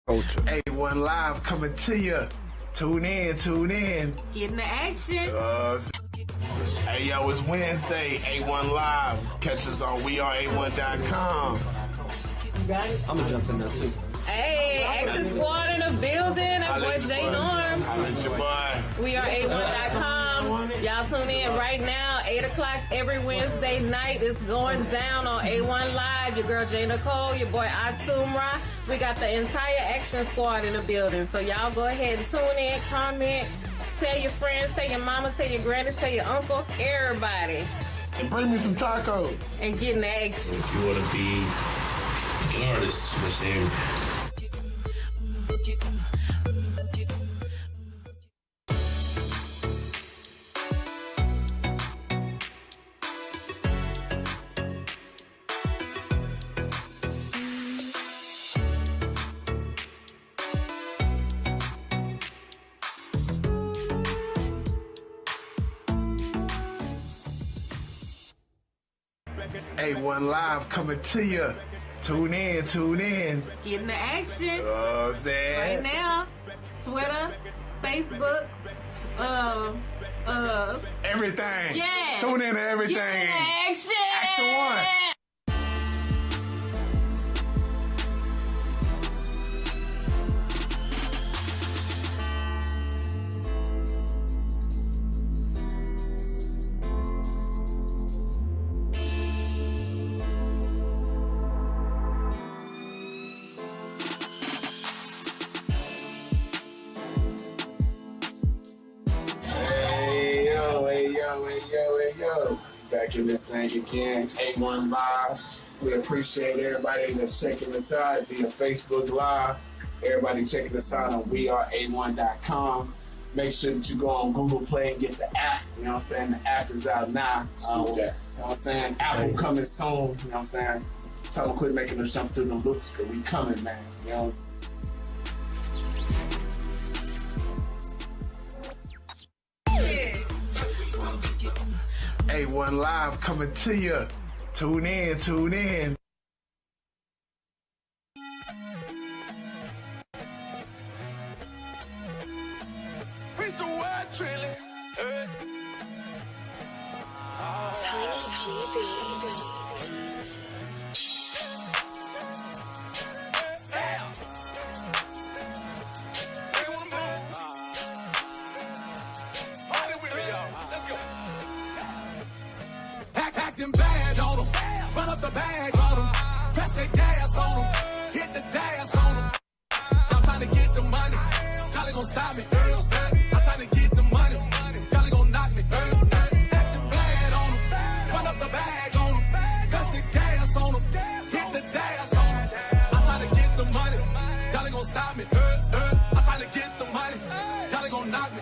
Culture. A1 Live coming to you. Tune in, tune in. Get in the action. Hey, yo, it's Wednesday. A1 Live. Catch us on weareA1.com. I'm gonna jump in there too. Hey, Action Squad in the building. That boy J Norm. Holla at your boy. WeAreA1.com. Y'all tune in right now. 8 o'clock every Wednesday night. It's going down on A1 Live. Your girl J Nicole, your boy Atumra. We got the entire Action Squad in the building. So y'all go ahead and tune in, comment, tell your friends, tell your mama, tell your granny, tell your uncle, everybody. And bring me some tacos. And get in the action. If you want to be an artist, you know what I'm saying? A1 Live coming to you. Tune in, tune in. Get in the action. Saying? Right now. Twitter, Facebook, Everything. yeah. Tune in to everything. Get in the action. Action 1. Hey yo. Back in this thing again, A1 Live. We appreciate everybody that's checking us out via Facebook Live. Everybody checking us out on weareA1.com. Make sure that you go on Google Play and get the app. You know what I'm saying? The app is out now. You know what I'm saying? Apple coming soon. You know what I'm saying? Tell them quit making us jump through them loops because we coming, man. You know what I'm saying? A1 Live coming to you. Tune in, tune in. Tiny GB. Acting bad on them, run up the bag on them, press that gas on them, hit the dash on them. I'm trying to get the money, Golly gon' stop me, I'm trying to get the money, Golly gon' knock me, acting bad on them, run up the bag on them, press the gas on them, hit the dash on them. I'm trying to get the money, Golly gon' stop me, I'm trying to get the money, Golly gon' knock me,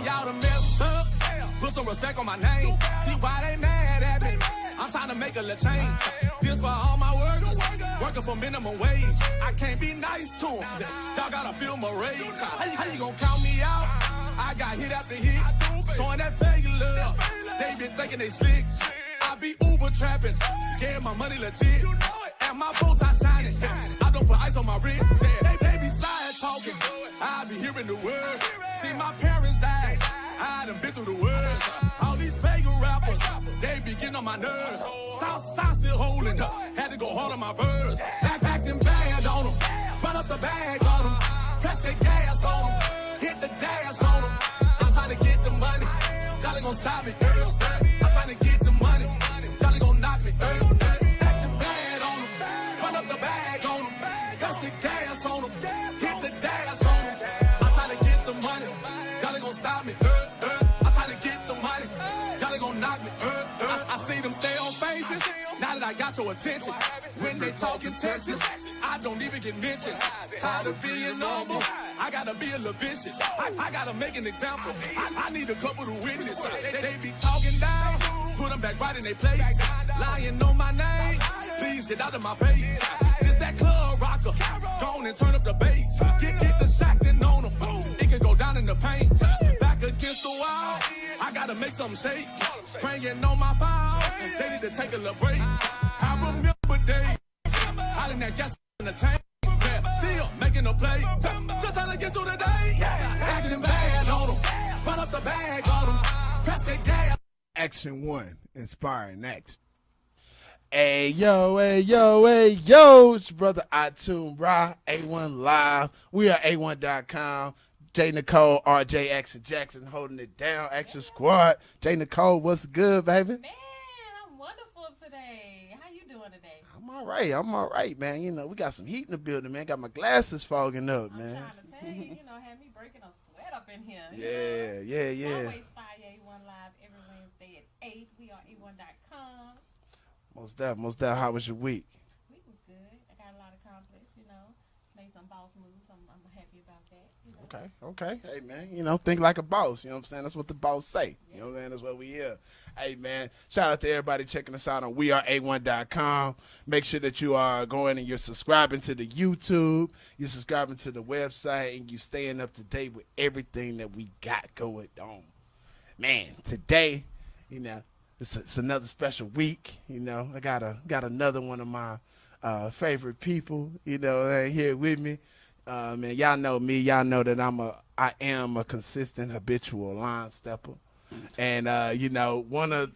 y'all done messed up, put some respect on my name, see why they mad at me. I'm trying to make a little change. This for all my workers, working for minimum wage. I can't be nice to them. Y'all gotta feel my rage. How you gonna count me out? I got hit after hit, showing that fake love. They been thinking they slick. I be Uber trapping, getting my money legit. And my bow tie shining. I don't put ice on my wrist. They be side talking. I be hearing the words. See my parents die. I done been through the words. All these fake rappers, they be getting on my nerves. Southside still holding, had to go hard on my verse. Acting bad on them, run up the bag on them, press the gas on them, hit the dash on them. I'm trying to get the money, Golly gon' stop me. I'm trying to get the money, Golly gon' knock me. Acting bad on them, run up the bag on them, press the gas on them, hit the dash on them. I'm trying to get the money, Golly gon' stop me. I'm trying to get the money, Golly gon' knock me. I see them stay on faces, now that I got your attention. When they talking Texas, I don't even get mentioned. Tired of being normal, I gotta be a little vicious. I gotta make an example, I need a couple to witness. They be talking down, put them back right in their place. Lying on my name, please get out of my face. This that club rocker, go on and turn up the bass. Get the shotgun on them, it can go down in the paint. Back against the wall, I gotta make something shake. Praying on my file, they need to take a little break. I remember days, I didn't have gas in the tank. Yeah, still making in the plate. Just trying to get through the day, yeah. Acting bad on them. Run up the bag on them. Press they gas. Action 1, inspiring action. Hey yo, hey yo, hey yo, it's your brother iTunes, A1 Live. We are A1.com. J. Nicole, RJ, Action Jackson holding it down. Action Squad. J. Nicole, what's good, baby? Man, I'm wonderful today. How you doing today? I'm all right, man. You know, we got some heat in the building, man. Got my glasses fogging up, man. I'm trying to tell you, had me breaking a sweat up in here. Yeah. Always fire A1 Live every Wednesday at 8. We are A1.com. Most deaf. How was your week? Week was good. I got a lot accomplished, Made some boss moves. I'm happy about that. Okay. Hey, man, think like a boss. You know what I'm saying? That's what the boss say. You know what I'm saying? That's what we hear. Hey, man, shout out to everybody checking us out on weareA1.com. Make sure that you are going and you're subscribing to the YouTube, you're subscribing to the website, and you staying up to date with everything that we got going on. Man, today, it's another special week. I got another one of my favorite people, here with me. Man, y'all know me. Y'all know that I am a consistent, habitual line stepper, and one of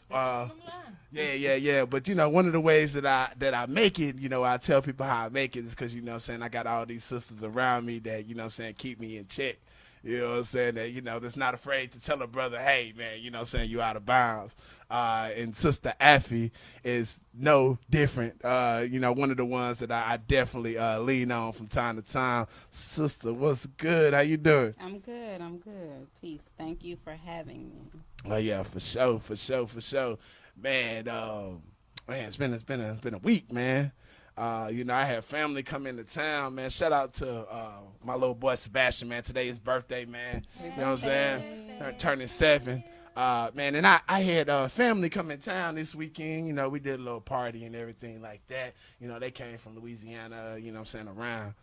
yeah. But one of the ways that I make it, I tell people how I make it is because I got all these sisters around me that keep me in check. You know what I'm saying? That, that's not afraid to tell a brother, hey, man, you out of bounds. And Sister Afi is no different. One of the ones that I definitely lean on from time to time. Sister, what's good? How you doing? I'm good. Peace. Thank you for having me. Oh, yeah, for sure. Man, it's been a week, man. I had family come into town, man. Shout out to my little boy Sebastian, man. Today is birthday, man. You know what I'm saying? Turning 7. Man, and I had family come in town this weekend. We did a little party and everything like that. They came from Louisiana, around.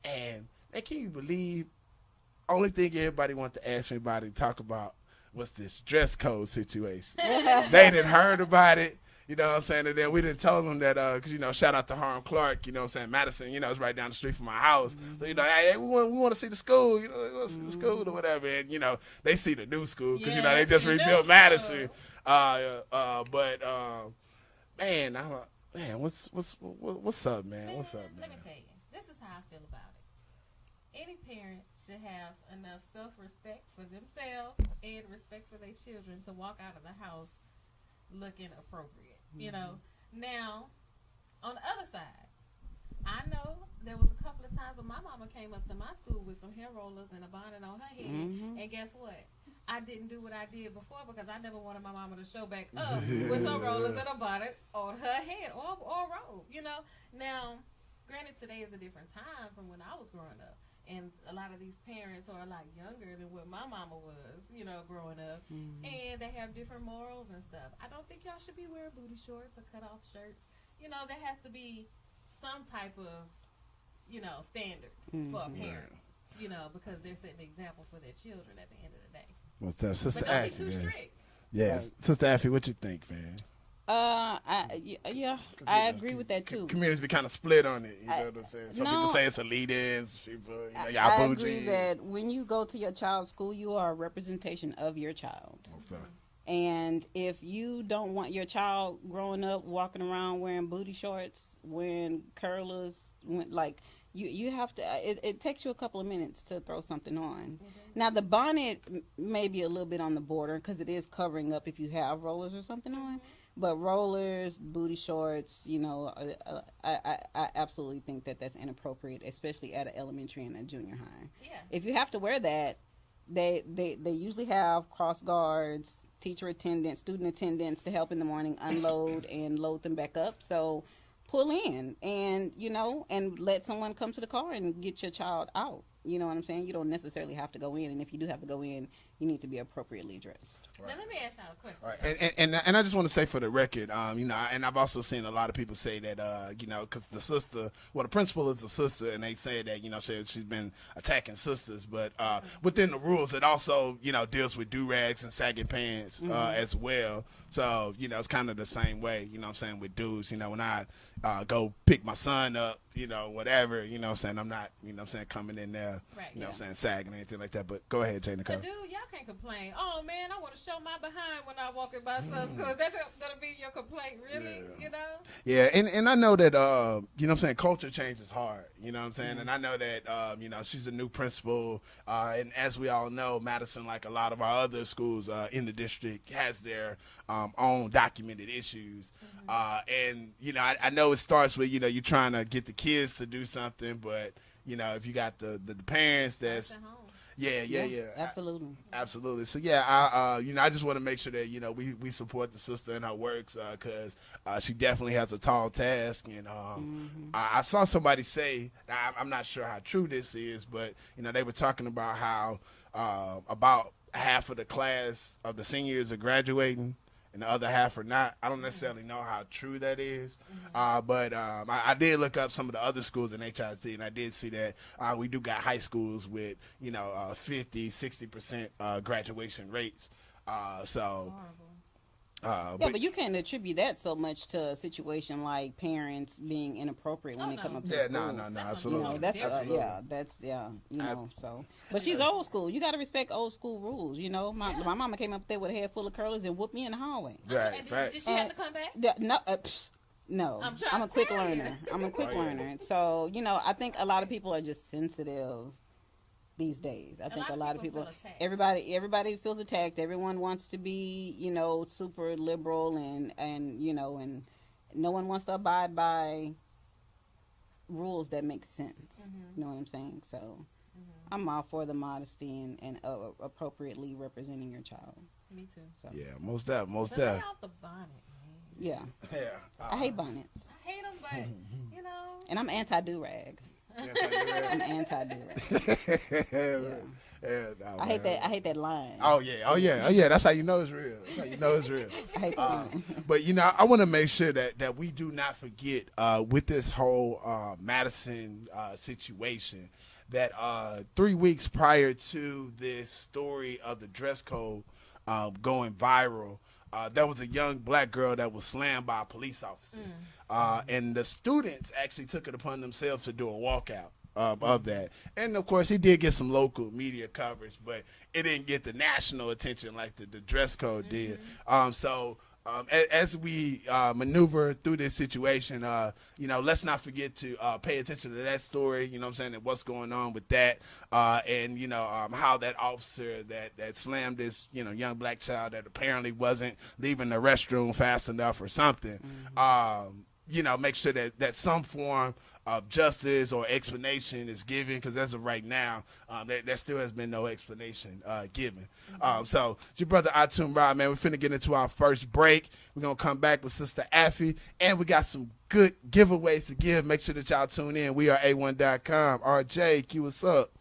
And man, can you believe, only thing everybody wanted to ask everybody to talk about was this dress code situation. They didn't heard about it. You know what I'm saying? And then we didn't tell them that, because, shout out to Harlem Clark, Madison, it's right down the street from my house. So, hey, we want to see the school, we want to see the school or whatever. And, they see the new school because, they just rebuilt Madison. Man, what's up, man? What's up, man? Let me tell you, this is how I feel about it. Any parent should have enough self-respect for themselves and respect for their children to walk out of the house looking appropriate, Now, on the other side, I know there was a couple of times when my mama came up to my school with some hair rollers and a bonnet on her head, and guess what? I didn't do what I did before because I never wanted my mama to show back up with some rollers and a bonnet on her head or robe, Now, granted, today is a different time from when I was growing up. And a lot of these parents are a lot younger than what my mama was, growing up. And they have different morals and stuff. I don't think y'all should be wearing booty shorts or cut-off shirts. There has to be some type of, standard for a parent, because they're setting an example for their children at the end of the day. What's that, Sister But don't Afi, be too man? strict. Yeah, Sister Afi, what you think, man? I agree with that too. Communities be kind of split on it. You know what I'm saying? Some people say it's elitist. People, y'all I bougie. agree that when you go to your child's school, you are a representation of your child. And if you don't want your child growing up walking around wearing booty shorts, wearing curlers, you have to. It takes you a couple of minutes to throw something on. Now the bonnet may be a little bit on the border because it is covering up if you have rollers or something on. But rollers, booty shorts, I absolutely think that that's inappropriate, especially at an elementary and a junior high. Yeah. If you have to wear that, they usually have cross guards, teacher attendants, student attendants to help in the morning unload and load them back up. So pull in and, and let someone come to the car and get your child out. You know what I'm saying? You don't necessarily have to go in, and if you do have to go in, you need to be appropriately dressed. Now let me ask y'all a question. Right. And I just want to say for the record, you know, and I've also seen a lot of people say that, you know, because the sister, well, the principal is a sister, and they say that, you know, she's been attacking sisters, but within the rules, it also, you know, deals with do-rags and sagging pants as well. So, you know, it's kind of the same way, you know what I'm saying, with dudes. You know, when I go pick my son up, you know, whatever, you know what I'm saying, I'm not, you know what I'm saying, coming in there, you know what I'm saying, sagging or anything like that. But go ahead, Jay Nicole. But dude, y'all can't complain. Oh man, I want to show my behind when I walk in my son's because that's gonna be your complaint, really. You know? Yeah, and I know that you know what I'm saying, culture change is hard. You know what I'm saying, and I know that you know, she's a new principal, and as we all know, Madison, like a lot of our other schools in the district, has their own documented issues. And you know, I know it starts with, you know, you're trying to get the kids to do something, but you know, if you got the parents that's yeah, absolutely. So yeah, I you know, I just want to make sure that, you know, we support the sister in her works, because she definitely has a tall task. And I saw somebody say, I'm not sure how true this is, but you know, they were talking about how about half of the class of the seniors are graduating and the other half are not. I don't necessarily know how true that is, but I did look up some of the other schools in HIC, and I did see that we do got high schools with, you know, 50, 60% graduation rates. But you can't attribute that so much to a situation like parents being inappropriate when they come up to school. No, absolutely. You know, that's you know, so. But she's old school. You got to respect old school rules, you know. My mama came up there with a head full of curlers and whooped me in the hallway. Right. Did she have to come back? No, I'm a quick learner. Learner. So, you know, I think a lot of people are just sensitive these days. I think a lot of people everybody feels attacked. Everyone wants to be, you know, super liberal and you know, and no one wants to abide by rules that make sense. You know what I'm saying? So I'm all for the modesty and appropriately representing your child. Me too. So. Yeah, most def. Lay off the bonnet, man. Yeah. I hate bonnets. I hate them, but you know. And I'm anti-do-rag. I'm anti-do-rag. I hate that line. Oh yeah. That's how you know it's real. I hate that. But you know, I want to make sure that we do not forget with this whole Madison situation that 3 weeks prior to this story of the dress code going viral, there was a young black girl that was slammed by a police officer. And the students actually took it upon themselves to do a walkout of that. And, of course, he did get some local media coverage, but it didn't get the national attention like the dress code did. As we maneuver through this situation, you know, let's not forget to pay attention to that story, you know what I'm saying, and what's going on with that, and, you know, how that officer that slammed this, you know, young black child that apparently wasn't leaving the restroom fast enough or something, you know, make sure that some form of justice or explanation is given, because as of right now, there still has been no explanation given. So it's your brother Atum Ra, man. We're finna get into our first break. We're gonna come back with Sister Afi, and we got some good giveaways to give. Make sure that y'all tune in. We are A1.com. RJ, Q, what's up?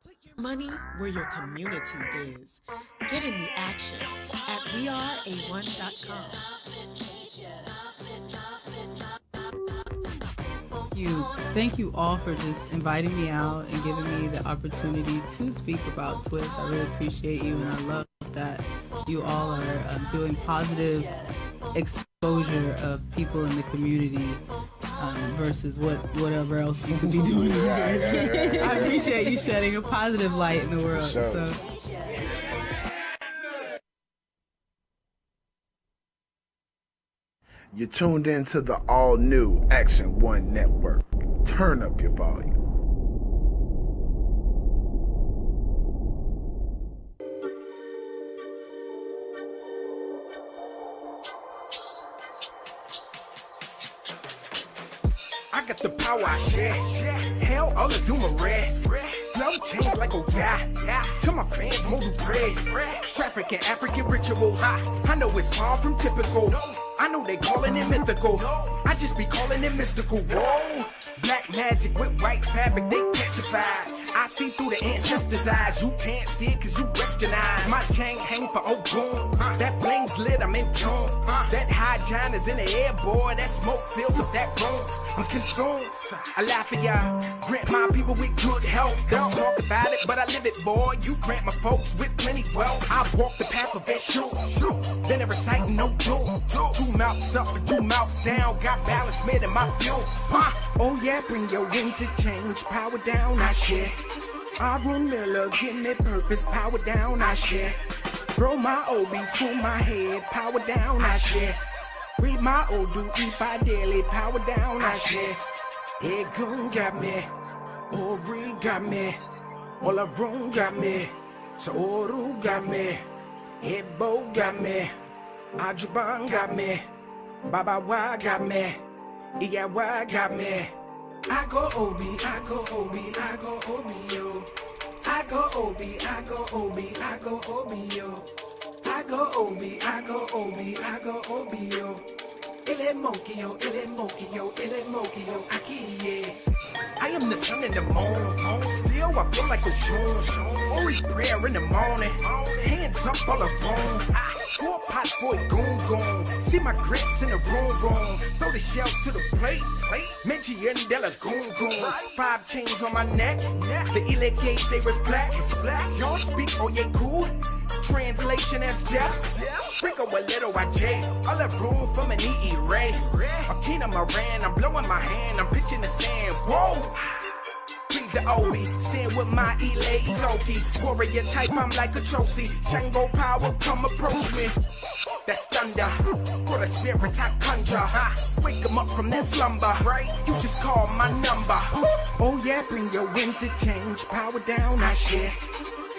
Put your money where your community is. Get in the action at weareA1.com. Thank you all for just inviting me out and giving me the opportunity to speak about Twist. I really appreciate you, and I love that you all are doing positive exposure of people in the community versus whatever else you could be doing. I appreciate you shedding a positive light in the world. Sure. So. You're tuned in to the all-new Action One Network. Turn up your volume. I got the power I share. Hell, all I do my red. No change like oh yeah. To my fans, more bread. Traffic and African rituals. I know it's far from typical. I know they calling it mythical. I just be calling it mystical. Whoa, black magic with white fabric, they petrified. I see through the ancestors' eyes. You can't see it cause you westernized. My chain hang for Ogun. That bling's lit, I'm in tune. That high giant is in the air, boy. That smoke fills up that room. I'm consumed. I laugh at y'all. Grant my people with good health. Don't talk about it, but I live it, boy. You grant my folks with plenty wealth. I walk the path of that shoot. Then they reciting no doom. 2 mouths up and 2 mouths down. Got balance made in my view. Oh yeah, bring your wind to change. Power down, I share. Arun Miller, give me purpose. Power down, I share. Throw my OBs through my head. Power down, I share. Read my Odu, eat by daily. Power down, I share. Egun got me. Ori got me. Olarun got me. Saoru got me. Ebo got me. Ajuban got me. Baba Wa got me. Iyawa got me. I go Obi, I go Obi, I go Obi, yo. I go Obi, I go Obi, I go Obi, yo. I go Obi, I go Obi, I go Obi, yo. Ele monkey, yo, ele monkey, yo, ele monkey, yo, Aki, I am the sun in the moon. Still, I feel like a June. Ori prayer in the morning. Hands up all around. 4 pots for a goon goon. See my grits in the room. Throw the shells to the plate. Menchi and Della goon goon. 5 chains on my neck. The elite gates they reflect. Y'all speak, oh yeah, cool. Translation as death. Sprinkle a little I J. All the room from an E.E. Ray. Akina Moran, I'm blowing my hand. I'm pitching the sand. Whoa! Read the Obi, stand with my Ile Ikoki. Warrior type, I'm like a trophy. Shango power, come approach me. That's thunder. For the spirit I conjure. Wake 'em up from that slumber. Right? You just call my number. Oh yeah, bring your wind to change. Power down, I share.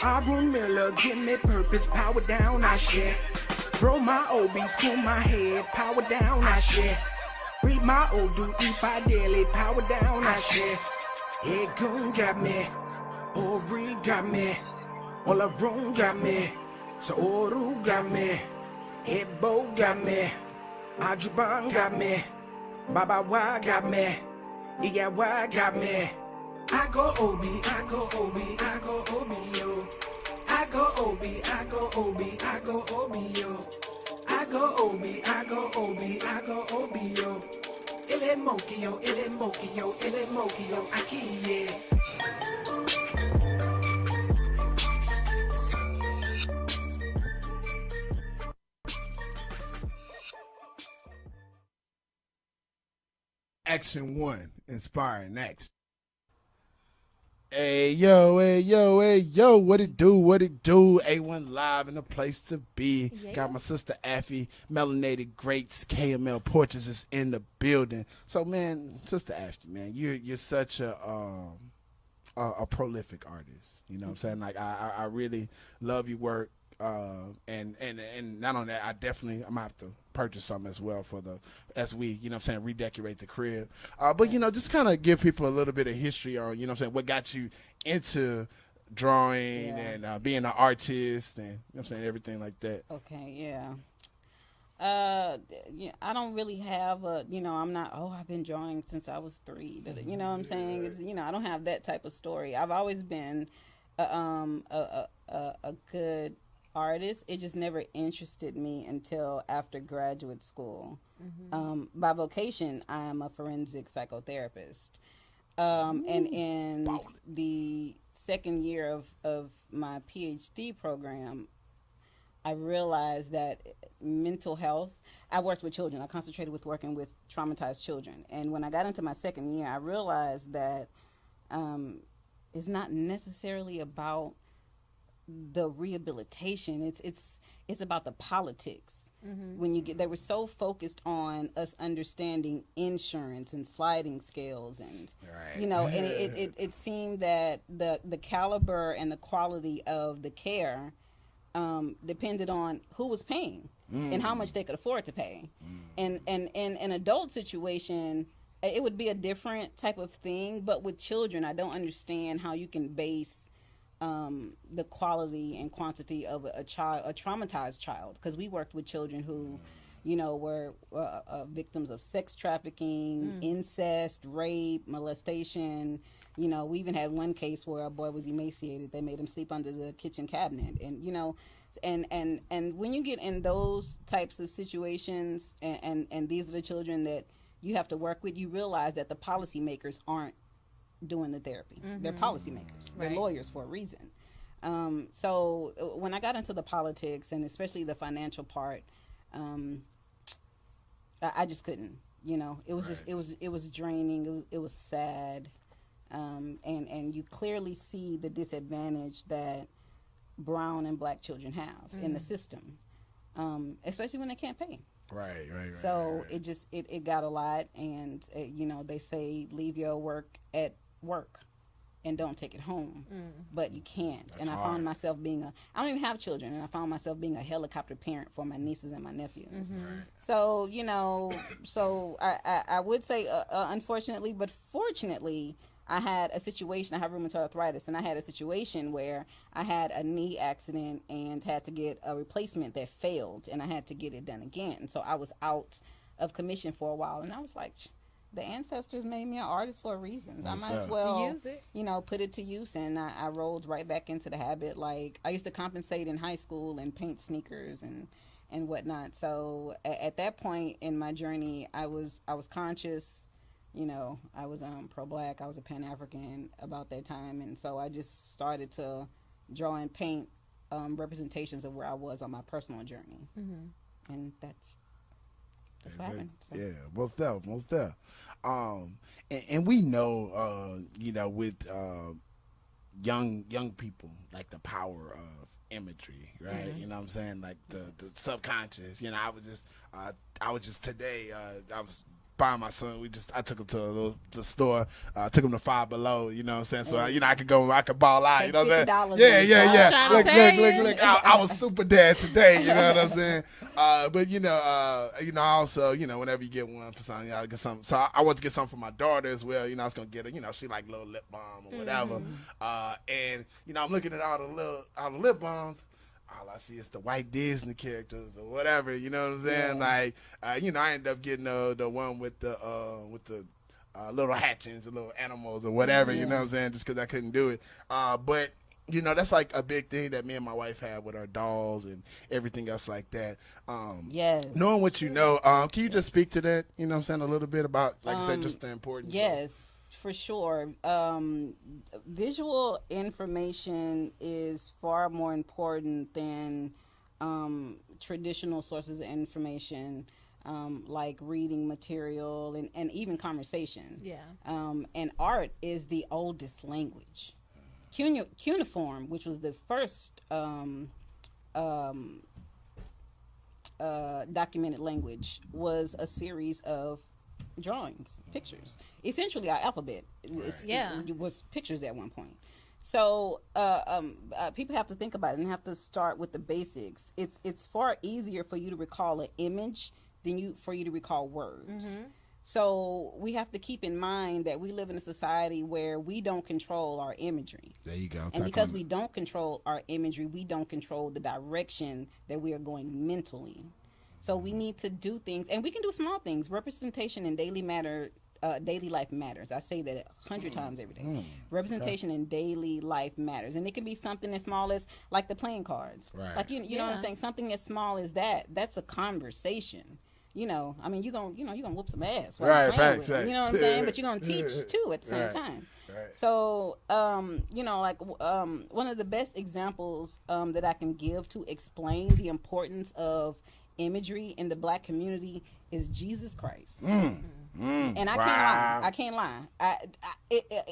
Arun Miller, give me purpose. Power down, I share. Throw my OBs, cool my head. Power down, I share. Read my Odu, eat by daily. Power down, I share. Egun got me. Ori got me. Olarun got me. Saoru got me. Ebo got me. Ajuban got me. Baba Wa got me. Iyawa got me. I go Obi, I go Obi, I go Obi, yo. I go Obi, I go Obi, I go Obi, yo. I go Obi, I go Obi, I go Obi, yo. Ele monkey, yo, ele monkey, yo, ele monkey, yo, Aki, yeah. Action 1, inspiring action. Hey yo, hey yo, hey yo, what it do, what it do? A1 Live in the place to be. Yeah. Got my sister Afi, Melanated Greats, KML Portraits is in the building. So man, sister Afi, man, you're such a prolific artist. You know what I'm saying? Like I really love your work. And not only that, I'm gonna have to purchase something as well as we, you know what I'm saying, redecorate the crib. But you know, just kind of give people a little bit of history on, you know what I'm saying, what got you into drawing and being an artist and, you know what I'm saying, everything like that. Okay, yeah. I don't really have I've been drawing since I was 3. You know what I'm saying? It's, I don't have that type of story. I've always been a good artist. It just never interested me until after graduate school. By vocation, I am a forensic psychotherapist. And in the second year of my PhD program, I realized that mental health, I worked with children. I concentrated with working with traumatized children. And when I got into my second year, I realized that it's not necessarily about the rehabilitation. It's about the politics. When they were so focused on us understanding insurance and sliding scales and and it seemed that the caliber and the quality of the care depended on who was paying and how much they could afford to pay. And in an adult situation, it would be a different type of thing, but with children, I don't understand how you can base the quality and quantity of a traumatized child, because we worked with children who, were victims of sex trafficking, incest, rape, molestation, You know, we even had one case where a boy was emaciated. They made him sleep under the kitchen cabinet, and you know, and when you get in those types of situations, and these are the children that you have to work with, you realize that the policymakers aren't doing the therapy. They're policymakers. They're lawyers for a reason. So when I got into the politics, and especially the financial part, I just couldn't. You know, it was just it was draining. It was sad, and you clearly see the disadvantage that brown and black children have in the system, especially when they can't pay. Right. So it just it got a lot, and you know, they say leave your work at work and don't take it home, but you can't. That's and I found myself being I don't even have children, and I found myself being a helicopter parent for my nieces and my nephews. So you know, I would say unfortunately, but fortunately, I had a situation. I have rheumatoid arthritis, and I had a situation where I had a knee accident and had to get a replacement that failed, and I had to get it done again. So I was out of commission for a while, and I was like, the ancestors made me an artist for a reason. I might as well use it. You know, put it to use, and I rolled right back into the habit. Like, I used to compensate in high school and paint sneakers and whatnot. So at that point in my journey, I was conscious. You know, I was pro-black. I was a Pan-African about that time, and so I just started to draw and paint representations of where I was on my personal journey, and that's what happened. So. Yeah, most deaf. And we know, you know, with young people, like the power of imagery, right? You know what I'm saying? Like the subconscious. You know, I was just today. I was buying my son. I took him to the store. Took him to Five Below. You know what I'm saying? So you know, I could ball out. You know what I'm saying? Yeah. Look. I was super dad today. You know what I'm saying? But you know, also, you know, whenever you get one for something, you gotta get something. So I want to get something for my daughter as well. You know, I was gonna get her. You know, she like little lip balm or whatever. And you know, I'm looking at all the lip balms. All I see is the white Disney characters or whatever, you know what I'm saying? Like, you know, I ended up getting the one with the little hatchings, the little animals or whatever, you know what I'm saying? Just because I couldn't do it. But, you know, that's like a big thing that me and my wife have with our dolls and everything else like that. Knowing what you know, can you just speak to that, you know what I'm saying, a little bit about, like I said, just the importance? Yes. For sure. Visual information is far more important than traditional sources of information, like reading material and even conversation. And art is the oldest language. Cuneiform, which was the first documented language, was a series of drawings, pictures. Essentially, our alphabet it was pictures at one point. So people have to think about it and have to start with the basics. It's far easier for you to recall an image than for you to recall words. So we have to keep in mind that we live in a society where we don't control our imagery. There you go. And because we don't control our imagery, we don't control the direction that we are going mentally. So we need to do things, and we can do small things. Representation in daily life matters. I say that 100 times every day. Representation in daily life matters, and it can be something as small as like the playing cards. Like you know what I'm saying. Something as small as that. That's a conversation. You know, I mean, you're gonna whoop some ass. Facts. You know what I'm saying? But you're gonna teach too at the same time. So, you know, like one of the best examples that I can give to explain the importance of imagery in the black community is Jesus Christ. And I can't lie.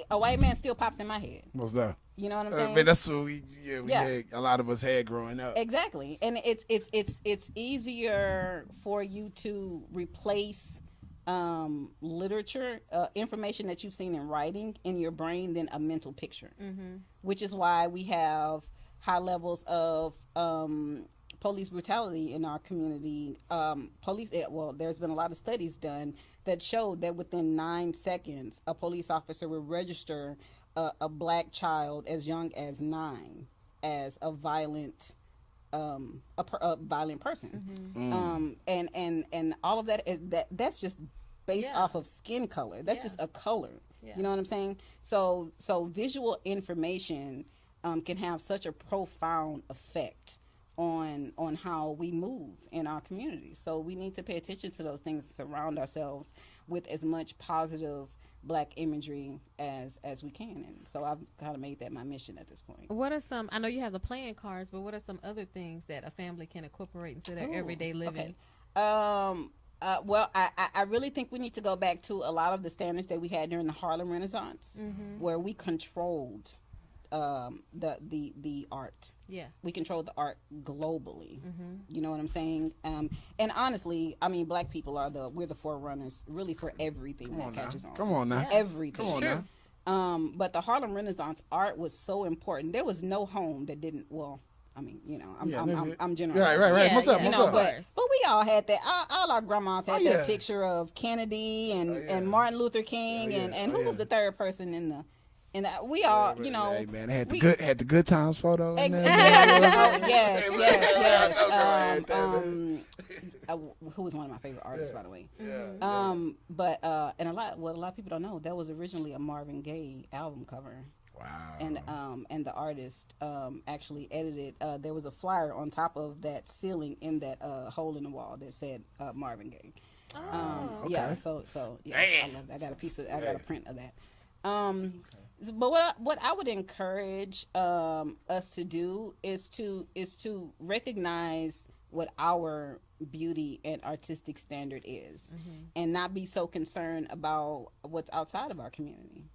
A white man still pops in my head. What's that? You know what I'm saying? I mean, that's what we had, a lot of us had growing up. Exactly. And it's easier for you to replace literature, information that you've seen in writing in your brain than a mental picture. Which is why we have high levels of police brutality in our community. There's been a lot of studies done that showed that within 9 seconds, a police officer will register a black child as young as 9 as a violent person. And all of that's just based off of skin color. That's just a color. You know what I'm saying? So visual information can have such a profound effect on how we move in our community. So we need to pay attention to those things, surround ourselves with as much positive Black imagery as we can. And so I've kind of made that my mission at this point. What are some, I know you have the playing cards, but what are some other things that a family can incorporate into their everyday living? Okay. Well, I really think we need to go back to a lot of the standards that we had during the Harlem Renaissance, where we controlled the art. Yeah, we control the art globally. You know what I'm saying? And honestly, I mean, Black people we're the forerunners, really, for everything that catches on. Come on now, everything. Come on now. But the Harlem Renaissance art was so important. There was no home that didn't. Well, I mean, you know, I'm generalizing. Right. Yeah, What's up? But we all had that. All our grandmas had that picture of Kennedy and Martin Luther King and who was the third person in the. And we all, you know, hey man, had the good times photo. Yes. Who was one of my favorite artists, by the way. But and a lot of people don't know, that was originally a Marvin Gaye album cover. Wow. And the artist actually edited. There was a flyer on top of that ceiling in that hole in the wall that said Marvin Gaye. Okay. Yeah. So yeah, I love that. I got a print of that. But what I would encourage us to do is to recognize what our beauty and artistic standard is, and not be so concerned about what's outside of our community.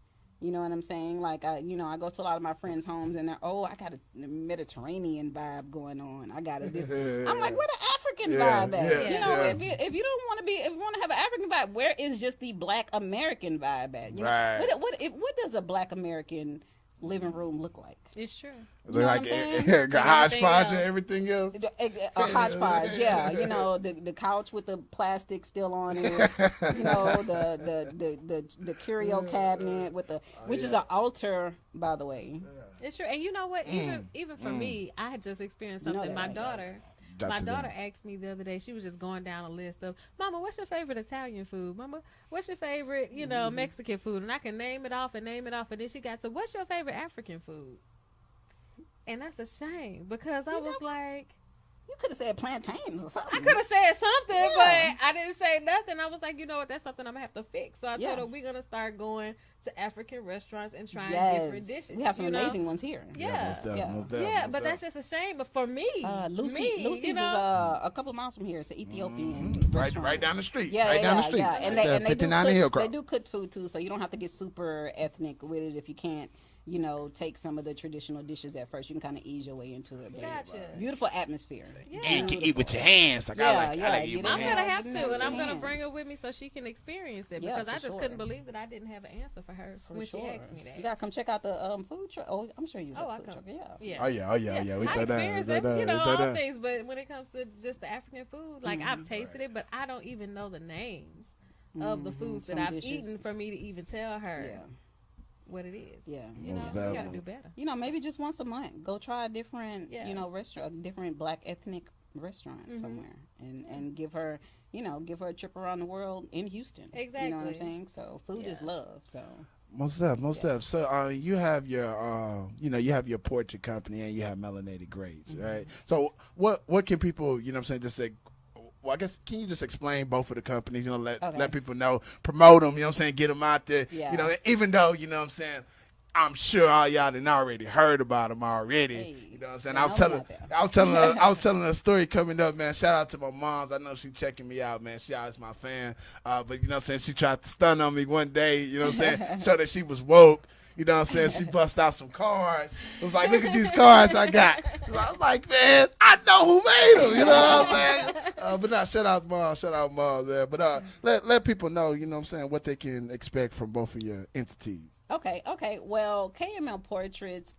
You know what I'm saying? Like, I go to a lot of my friends' homes, and they're, I got a Mediterranean vibe going on. I got this. I'm like, where the African vibe at? You know, if you don't want to if you want to have an African vibe, where is just the Black American vibe at? You know, what does a Black American living room look like? It's true. You know like a hodgepodge and everying else. A hodgepodge, yeah. You know, the couch with the plastic still on it. You know, the curio cabinet with which is an altar, by the way. It's true. And you know what? Even for me, I had just experienced something. My daughter asked me the other day, she was just going down a list of, Mama, what's your favorite Italian food? Mama, what's your favorite, Mexican food? And I can name it off. And then she got to, what's your favorite African food? And that's a shame, because I was like, you could have said plantains or something. I could have said something, but I didn't say nothing. I was like, you know what? That's something I'm going to have to fix. So I told her, we're going to start going to African restaurants and trying different dishes. We have some amazing ones here. Most but that's just a shame. But for me, Lucy's is a couple of miles from here. It's an Ethiopian restaurant. Right down the street. Down the street. Yeah. And they 59 Hillcrest. They do cooked food too, so you don't have to get super ethnic with it if you can't. Take some of the traditional dishes at first. You can kind of ease your way into it. Gotcha. Beautiful atmosphere. And you can eat with your hands. Like I like to eat with my hands. I'm gonna have to, and I'm gonna bring her with me so she can experience it, because I just couldn't believe that I didn't have an answer for her when she asked me that. You gotta come check out the food truck. Oh, I'm sure you. Food truck. Yeah. Oh yeah. We I experienced it, all things, but when it comes to just the African food, like I've tasted it, but I don't even know the names of the foods that I've eaten for me to even tell her. What it is. You gotta do better. Maybe just once a month, go try a different, restaurant, a different Black ethnic restaurant somewhere, and give her a trip around the world in Houston. Exactly. You know what I'm saying? So food is love. So most stuff. So you have your portrait company, and you have Melanated Grades, right? So what can people, just say? Well, I guess, can you just explain both of the companies, let people know, promote them, get them out there, even though, I'm sure all y'all done already heard about them already, you know what I'm saying? I was telling a story coming up, man. Shout out to my moms. I know she checking me out, man. She always my fan, but she tried to stun on me one day, show that she was woke. You know what I'm saying? She bust out some cards. It was like, look at these cards I got. I was like, man, I know who made them. You know what I'm saying? But no, shout out mom, man. But let people know, what they can expect from both of your entities. Okay. Well, KML Portraits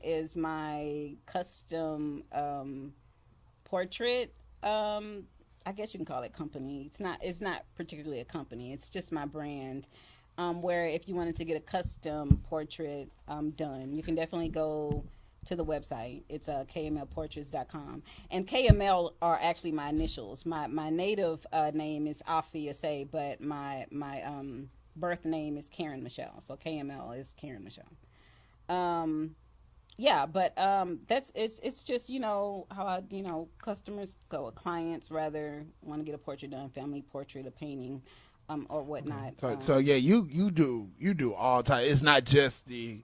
is my custom portrait. I guess you can call it company. It's not particularly a company. It's just my brand. Where if you wanted to get a custom portrait done, you can definitely go to the website. It's KMLportraits.com. And KML are actually my initials. My native name is Afi Ese, but my birth name is Karen Michelle, so KML is Karen Michelle. Yeah, but it's just, you know, how I, you know, customers go, clients rather want to get a portrait done, family portrait, a painting, or whatnot. So yeah, you do all types. It's not just the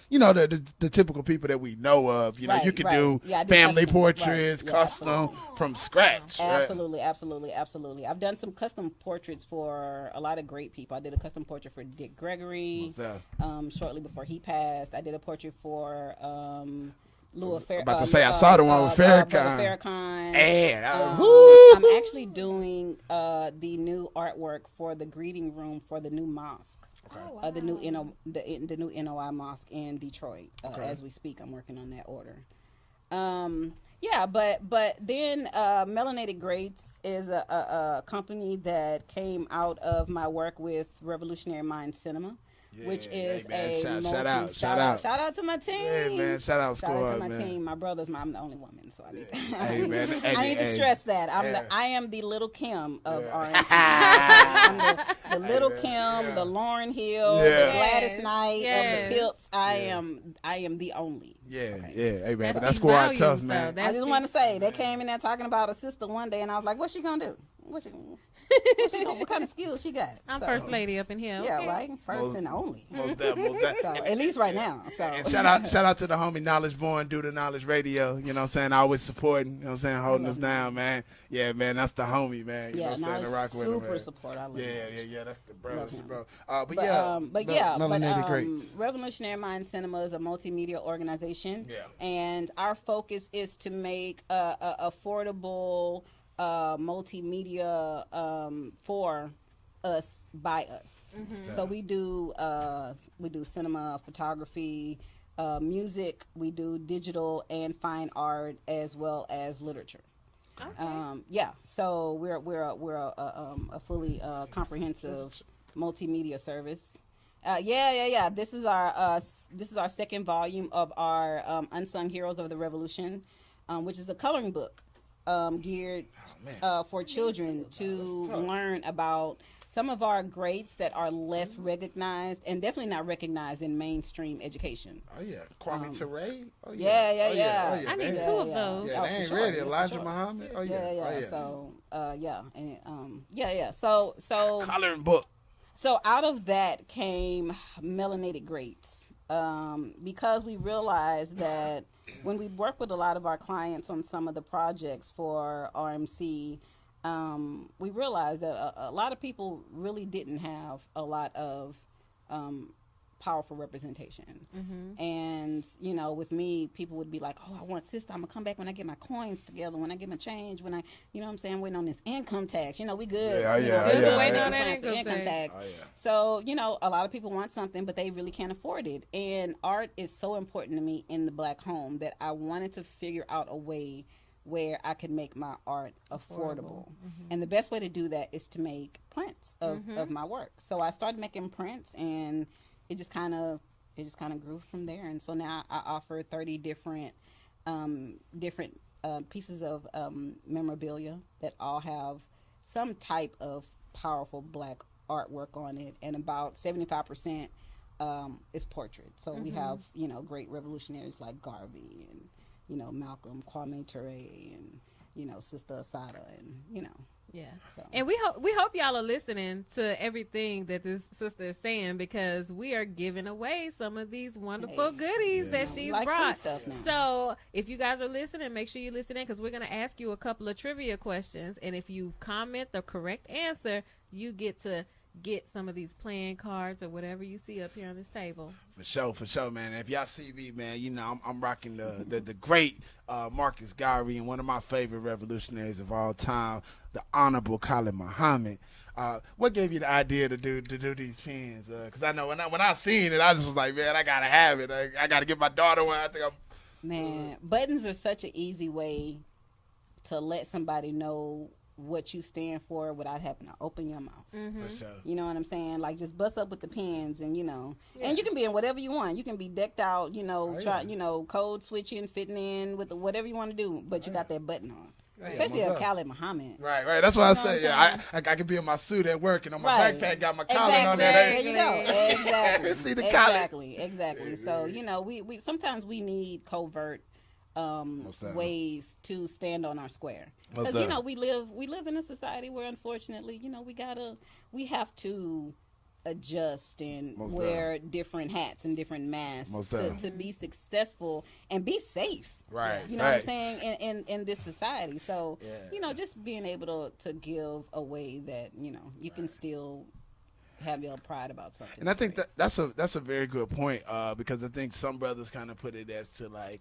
you know the typical people that we know of. You know, you can do family portraits, custom from scratch. Absolutely, absolutely, absolutely. I've done some custom portraits for a lot of great people. I did a custom portrait for Dick Gregory. Shortly before he passed, I did a portrait for about to say I saw the one with Farrakhan. And I'm actually doing the new artwork for the greeting room for the new mosque, the new NOI mosque in Detroit. As we speak, I'm working on that order. Yeah, but then Melanated Greats is a company that came out of my work with Revolutionary Mind Cinema. Yeah, which is shout out to my team. Yeah, man, shout out to my team. My brother's I'm the only woman, so I need I need to stress that I am the little Kim of RNC. I'm the little Kim, the Lauryn Hill, the Gladys Knight of the Pips. I am the only. Yeah, hey man, that's quite tough, man. I just want to say they came in there talking about a sister one day, and I was like, "What's she gonna do? What kind of skills she got?" I'm first lady up in here. Yeah, okay. Right. First and only. Most definitely. So at least right now. So and shout out to the homie Knowledge Born, do the Knowledge Radio. You know what I'm saying? Always supporting. You know what I'm saying? Holding us down, man. Yeah, man. That's the homie, man. You know what I'm saying? The rock with him, man. Super support. I love yeah. That's the bro. That's the bro. Revolutionary Mind Cinema is a multimedia organization. Yeah. And our focus is to make affordable multimedia for us by us. So we do cinema, photography, music. We do digital and fine art as well as literature. Okay. So we're a fully comprehensive multimedia service. This is our second volume of our Unsung Heroes of the Revolution, which is a coloring book geared for children to learn about some of our greats that are less recognized and definitely not recognized in mainstream education. Oh yeah, Kwame Ture. Oh yeah. I need two of those. Yeah, they ain't ready. Elijah Muhammad. Oh yeah. So So coloring book. So out of that came Melanated Greats, because we realized that when we work with a lot of our clients on some of the projects for RMC, we realized that a lot of people really didn't have a lot of powerful representation. And, you know, with me, people would be like, "Oh, I want sister. I'm going to come back when I get my coins together, when I get my change, when I, you know what I'm saying, waiting on this income tax. You know, we good. Waiting on that income tax. So, you know, a lot of people want something, but they really can't afford it. And art is so important to me in the Black home that I wanted to figure out a way where I could make my art affordable. And the best way to do that is to make prints of my work. So I started making prints, and it just kind of grew from there. And so now I offer 30 different pieces of memorabilia that all have some type of powerful Black artwork on it, and about 75% is portraits. So we have, you know, great revolutionaries like Garvey and, you know, Malcolm, Kwame Ture, and, you know, Sister Asada, and, you know. Yeah. So. And we hope y'all are listening to everything that this sister is saying, because we are giving away some of these wonderful goodies that she's brought. So if you guys are listening, make sure you listen in, because we're going to ask you a couple of trivia questions. And if you comment the correct answer, you get to get some of these playing cards or whatever you see up here on this table. For sure, man. If y'all see me, man, you know I'm rocking the great Marcus Garvey, and one of my favorite revolutionaries of all time, the Honorable Khalid Muhammad. What gave you the idea to do these pens? Because I know when I seen it, I just was like, man, I gotta have it. I gotta get my daughter one. I think buttons are such an easy way to let somebody know what you stand for without having to open your mouth. For sure. You know what I'm saying? Like, just bust up with the pens, and, you know, and you can be in whatever you want. You can be decked out, you know, you know, code switching, fitting in with whatever you want to do, but you got that button on. Especially a Khalid Muhammad. Right. That's what I say. Yeah, I could be in my suit at work, and on my backpack got my collar on there. there. There you go. Exactly. See the collar. Exactly. So we sometimes we need covert ways to stand on our square, because we live in a society where unfortunately we have to adjust and wear different hats and different masks to be successful and be safe. Right. You know what I'm saying? In this society. So, just being able to give a way that, you can still have your pride about something. And I think that's a very good point, because I think some brothers kind of put it as to like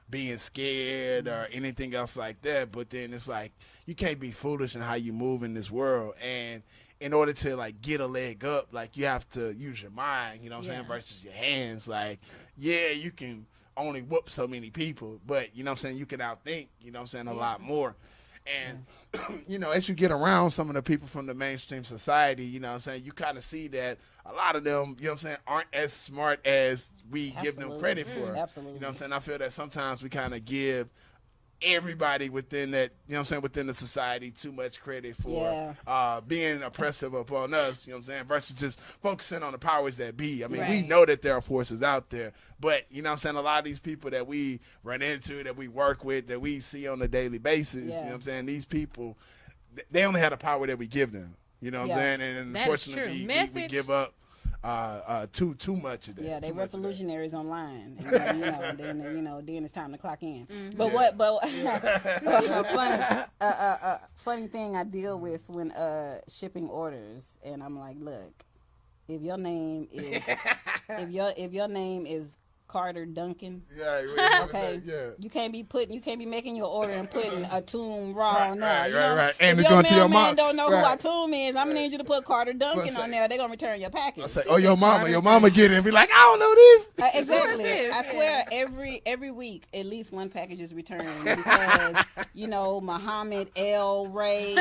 being scared or anything else like that, but then it's like you can't be foolish in how you move in this world, and in order to like get a leg up, like you have to use your mind, you know what I'm saying, versus your hands. Like, you can only whoop so many people, but you know what I'm saying, you can outthink, you know what I'm saying, a lot more. And as you get around some of the people from the mainstream society, you know what I'm saying, you kind of see that a lot of them, you know what I'm saying, aren't as smart as we give them credit for. Absolutely. You know what I'm saying? I feel that sometimes we kind of give everybody within that, you know what I'm saying, within the society too much credit for being oppressive upon us, you know what I'm saying, versus just focusing on the powers that be. I mean, we know that there are forces out there, but, you know what I'm saying, a lot of these people that we run into, that we work with, that we see on a daily basis, you know what I'm saying, these people, they only have the power that we give them, you know what I'm saying, and unfortunately we give up too much of that. Yeah, they revolutionaries online. And then it's time to clock in. Mm-hmm. But funny thing I deal with when shipping orders, and I'm like, look, if your name is if your name is Carter Duncan, you can't be making your order and putting Atum Raw on there. Right. And if it's your going to your mom. Don't know who Atum is, I'm gonna need you to put Carter Duncan on there. They're gonna return your package. I say, your mama get it and be like, I don't know this. Exactly. I swear, every week at least one package is returned because Muhammad El Ray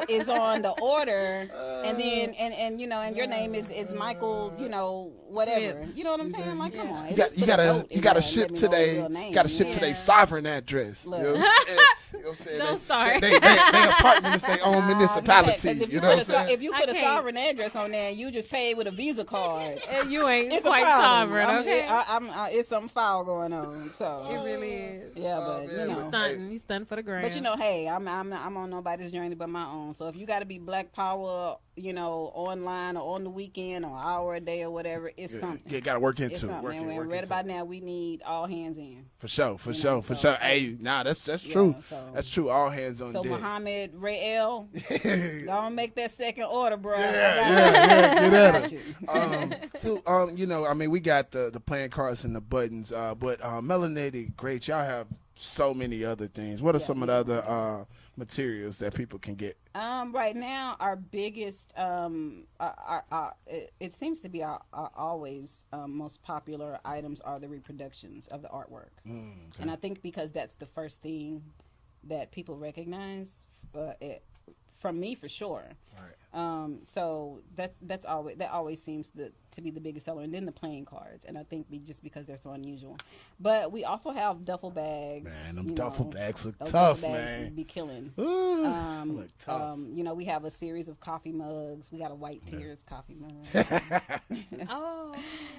is on the order, and then and your name is Michael whatever. You know what I'm saying? Like, come on. You gotta ship today. You gotta ship today's sovereign address. You know what I'm saying? Don't start. They apartment is their own municipality. If you put a sovereign address on there and you just paid with a Visa card, and you ain't quite sovereign, okay? It's some foul going on. So it really is. Yeah, but he's stunting for the gram. But hey, I'm on nobody's journey but my own. So if you got to be Black Power, online or on the weekend or an hour a day or whatever, it's something. You gotta work into it. And right about now, we need all hands in. For sure. Hey, that's true. That's true. All hands on deck. So Muhammad Ray L, y'all make that second order, bro. Get at it. We got the playing cards and the buttons, but Melanated Greats, y'all have so many other things. What are some of the other materials that people can get? Right now, our biggest, it seems to be our always most popular items are the reproductions of the artwork. And I think because that's the first thing that people recognize, from me for sure. Right. So that always seems to be the biggest seller, and then the playing cards. And I think just because they're so unusual, but we also have duffel bags. Man, them duffel bags look tough, man. Be killing. Look tough. We have a series of coffee mugs. We got a White Tears coffee mug.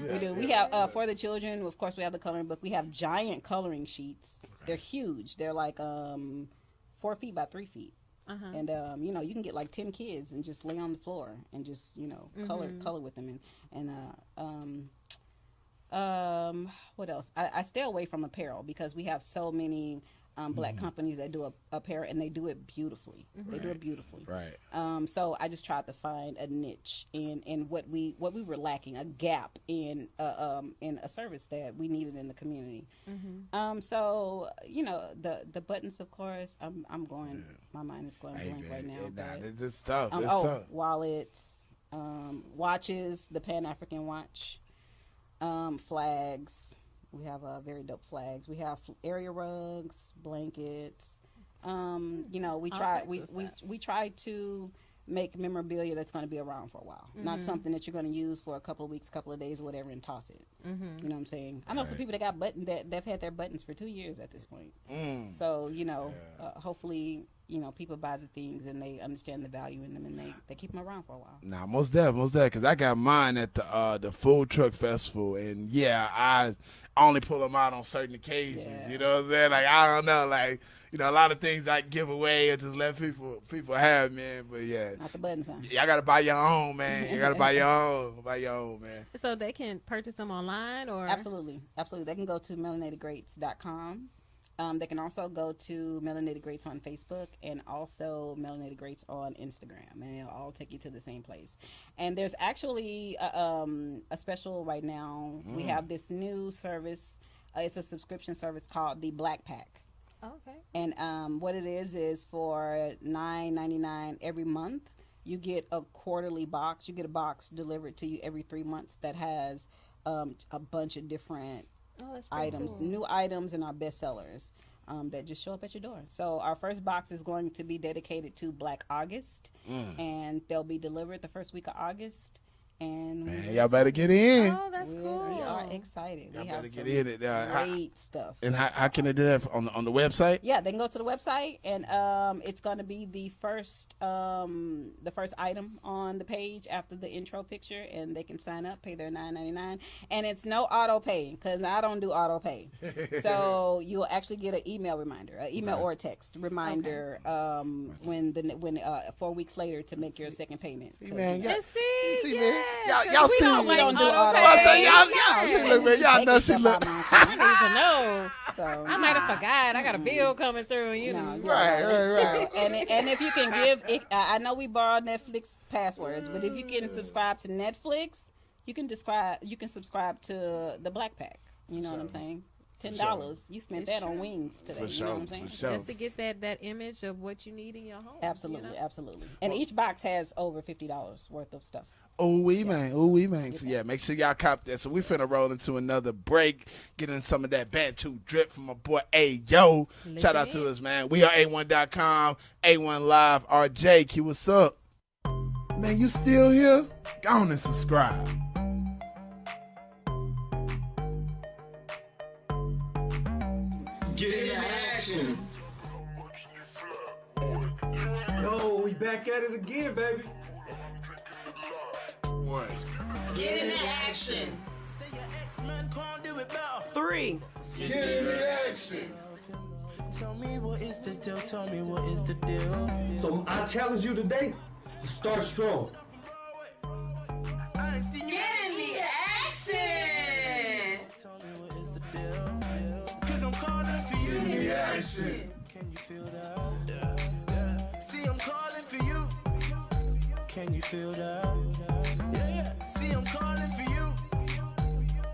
We do. We have for the children. Of course, we have the coloring book. We have giant coloring sheets. They're huge. They're like 4 feet by 3 feet. And you can get like 10 kids and just lay on the floor and just color with them and what else? I stay away from apparel because we have so many Black companies that do apparel, and they do it beautifully. They do it beautifully. Right. So I just tried to find a niche in what we were lacking, a gap in a service that we needed in the community. So the buttons, of course, I'm going. My mind is going blank right now. It's tough. It's tough. Wallets, watches, the Pan African watch, flags. We have very dope flags. We have area rugs, blankets. We try to make memorabilia that's going to be around for a while. Not something that you're going to use for a couple of weeks, couple of days, whatever, and toss it. You know what I'm saying? I know some people that got they've had their buttons for 2 years at this point. So hopefully people buy the things and they understand the value in them and they keep them around for a while. Nah, most definitely, because I got mine at the food truck festival, and I only pull them out on certain occasions. Yeah. You know what I'm saying? Like, I don't know, like, a lot of things I give away or just let people have, man. But yeah, Not the buttons, huh? y'all gotta buy your own, man. You gotta buy your own, man. So they can purchase them online, or Absolutely. They can go to melanatedgreats.com. They can also go to Melanated Greats on Facebook and also Melanated Greats on Instagram, and it'll all take you to the same place. And there's actually a special right now. We have this new service. It's a subscription service called the Black Pack. Okay. And what it is for $9.99 every month, you get a quarterly box. You get a box delivered to you every 3 months that has a bunch of different items, cool. New items, and our best sellers that just show up at your door. So our first box is going to be dedicated to Black August, and they'll be delivered the first week of August. And Man, y'all better get in. Oh, that's cool. We are excited. Y'all We better have get some in it. great stuff. And how can they do that on the website? Yeah, they can go to the website, and it's going to be the first item on the page after the intro picture, and they can sign up, pay their $9.99, and it's no auto pay because I don't do auto pay. So you'll actually get an email reminder, or a text reminder when 4 weeks later to make your second payment. See, man, See, man. yeah, Y'all we see don't me. We don't do auto auto pay. pay. Y'all look, man. Y'all know she look. I need to know. So I might have forgot. I got a bill coming through, and you know. Right. And if you can give, I know we borrowed Netflix passwords, but if you can subscribe to Netflix, you can subscribe to the Black Pack. You know what I'm saying? $10. You spent that on wings today. For You sure. know what I'm saying? For sure. Just to get that image of what you need in your home. Absolutely, you know? absolutely. And each box has over $50 worth of stuff. Oh, we man. So, yeah, make sure y'all cop that. So, we finna roll into another break, get in some of that Bantu drip from my boy Ayo. Shout out to us, man. We are A1.com, A1 Live. RJ, Q, what's up? Man, you still here? Go on and subscribe. Get in action. Yo, we back at it again, baby. What? Get in action. 3. Get in action. Tell me what is the deal, tell me what is the deal. So I challenge you today to start strong. I ain't seen you. Get in the action. Tell me what is the deal. Cause I'm calling for you. Get in action. Can you feel that? Yeah. See, I'm calling for you. Can you feel that? Yeah. See, I'm calling for you.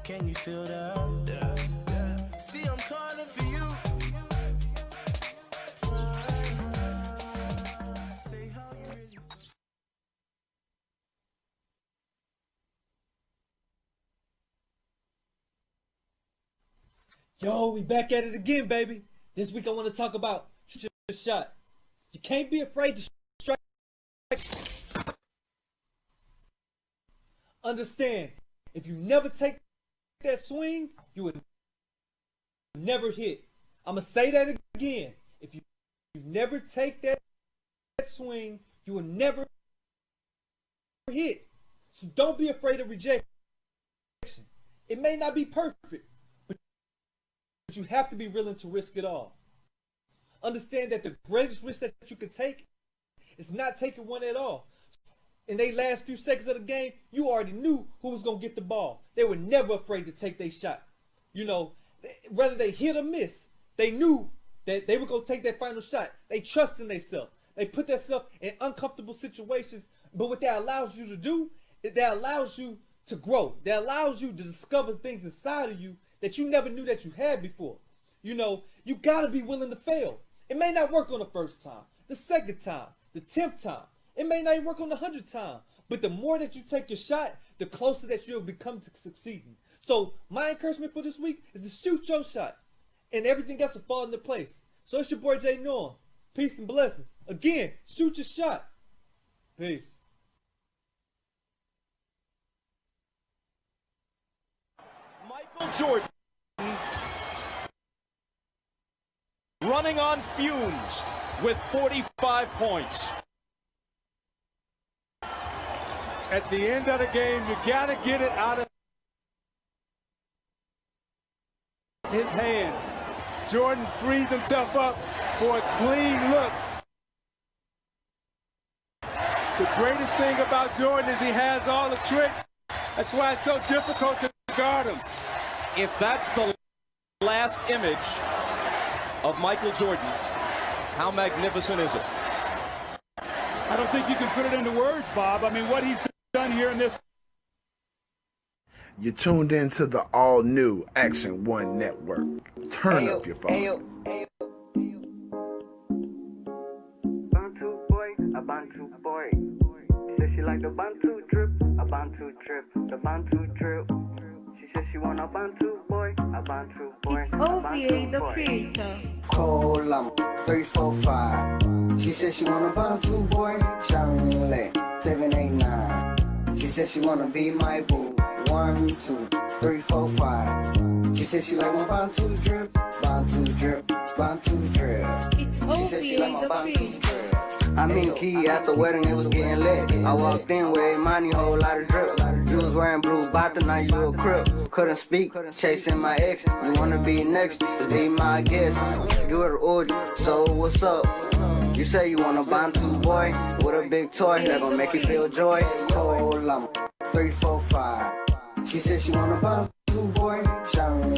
Can you feel that? Yeah. See, I'm calling for you. Say how you really. Yo, we back at it again, baby. This week I want to talk about shoot your shot. You can't be afraid to strike. Understand, if you never take that swing, you would never hit. I'm going to say that again. If you never take that swing, you will never hit. So don't be afraid of rejection. It may not be perfect, but you have to be willing to risk it all. Understand that the greatest risk that you can take is not taking one at all. In they last few seconds of the game, you already knew who was going to get the ball. They were never afraid to take their shot. You know, whether they hit or miss, they knew that they were going to take that final shot. They trust in themselves. They put themselves in uncomfortable situations. But what that allows you to do, that allows you to grow. That allows you to discover things inside of you that you never knew that you had before. You know, you got to be willing to fail. It may not work on the first time, the second time, the 10th time. It may not even work on the 100th time. But the more that you take your shot, the closer that you'll become to succeeding. So my encouragement for this week is to shoot your shot. And everything else will fall into place. So it's your boy Jay Norm. Peace and blessings. Again, shoot your shot. Peace. Jordan running on fumes with 45 points. At the end of the game, you got to get it out of his hands. Jordan frees himself up for a clean look. The greatest thing about Jordan is he has all the tricks. That's why it's so difficult to guard him. If that's the last image of Michael Jordan, how magnificent is it? I don't think you can put it into words, Bob. I mean, what he's done here in this. You tuned in to the all-new Action One Network. Turn up your phone. Bantu boy, a Bantu boy. She said she like the Bantu drip, a Bantu drip, the Bantu drip. She said she want a Bantu boy, a Bantu boy. It's Afi Ese, the creator. Colam 345. She said she want a Bantu boy, Shangle 789. She said she wanna be my boo. 1, 2, 3, 4, 5. She said she like my Bantu drip, Bantu drip, Bantu drip. It's Afi Ese, the creator. I mean, Key at the wedding, it was getting lit. I walked in with money, whole lot of drip. You was wearing blue bottom, now you a crip. Couldn't speak, chasing my ex. You wanna be next, to be my guest. You were OG, so what's up? You say you want a Bantu boy with a big toy that gon' make you feel joy. Colam 3, 4, 5. She said she want a Bantu boy, Shangle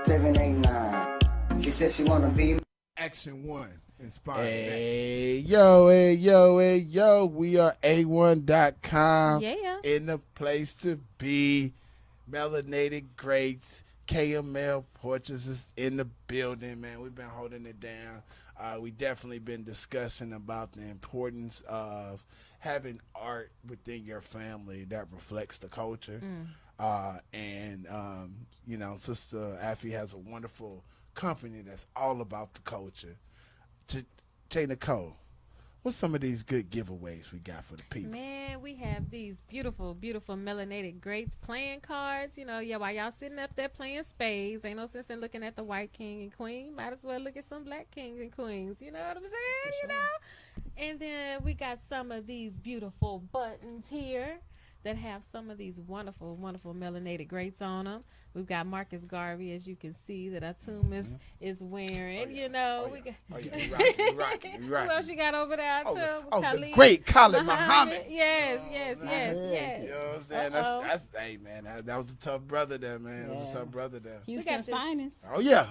789. She said she wanna be Action One. Hey yo, hey yo, hey yo, we are A1.com. Yeah. In the place to be. Melanated Greats, KML Portraits is in the building, man. We've been holding it down. We definitely been discussing about the importance of having art within your family that reflects the culture. You know, Sister Afi has a wonderful company that's all about the culture. J. Nicole, what's some of these good giveaways we got for the people? Man, we have these beautiful, beautiful melanated greats playing cards. You know, yeah, while y'all sitting up there playing spades, ain't no sense in looking at the white king and queen. Might as well look at some black kings and queens. You know what I'm saying? You know? And then we got some of these beautiful buttons here that have some of these wonderful, wonderful melanated greats on them. We've got Marcus Garvey, as you can see, that Atum is wearing. You know, we got. You're right. Who else you got over there, Atum? The great Khalid Muhammad. Yes. You know what I'm saying? That's hey man, that was a tough brother there, man. That was a tough brother there. Houston's finest. Oh yeah.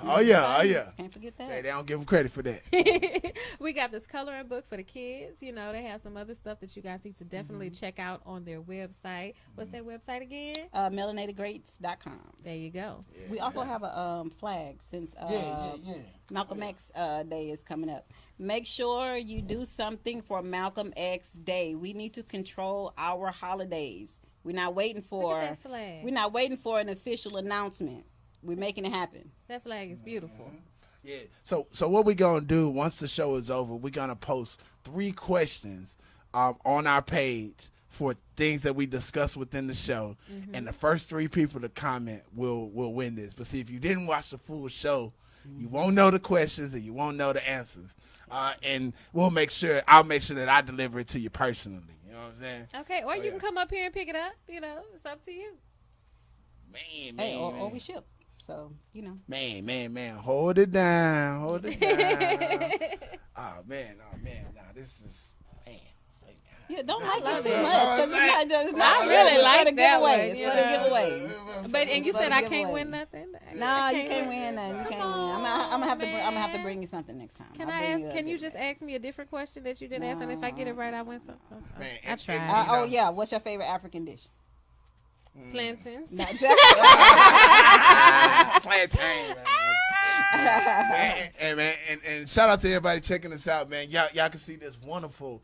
Can't forget that. They don't give him credit for that. We got this coloring book for the kids. You know, they have some other stuff that you guys need to definitely check out on their website. What's their website again? melanatedgreats.com. There you go. We also have a flag since Malcolm X Day is coming up. Make sure you do something for Malcolm X Day. We need to control our holidays. We're not waiting for an official announcement. We're making it happen. That flag is beautiful. Yeah. So what we're gonna do once the show is over, we're gonna post 3 questions on our page for things that we discuss within the show, and the first 3 people to comment will win this. But see, if you didn't watch the full show, you won't know the questions and you won't know the answers. And I'll make sure that I deliver it to you personally. You know what I'm saying? Okay, or you can come up here and pick it up. You know, it's up to you. Man. Or we ship. So, you know. Man. Hold it down. Oh, man. Nah, this is, man. Yeah, don't like it too much because it's not. I really like that one. It's for the giveaway. But you said I can't win nothing. No, you can't win nothing. You can't win. I'm gonna have to bring you something next time. Can you just ask me a different question that you didn't ask, and if I get it right, I win something. I tried. Oh yeah, what's your favorite African dish? Plantains. Plantain, man. And shout out to everybody checking us out, man. Y'all can see this wonderful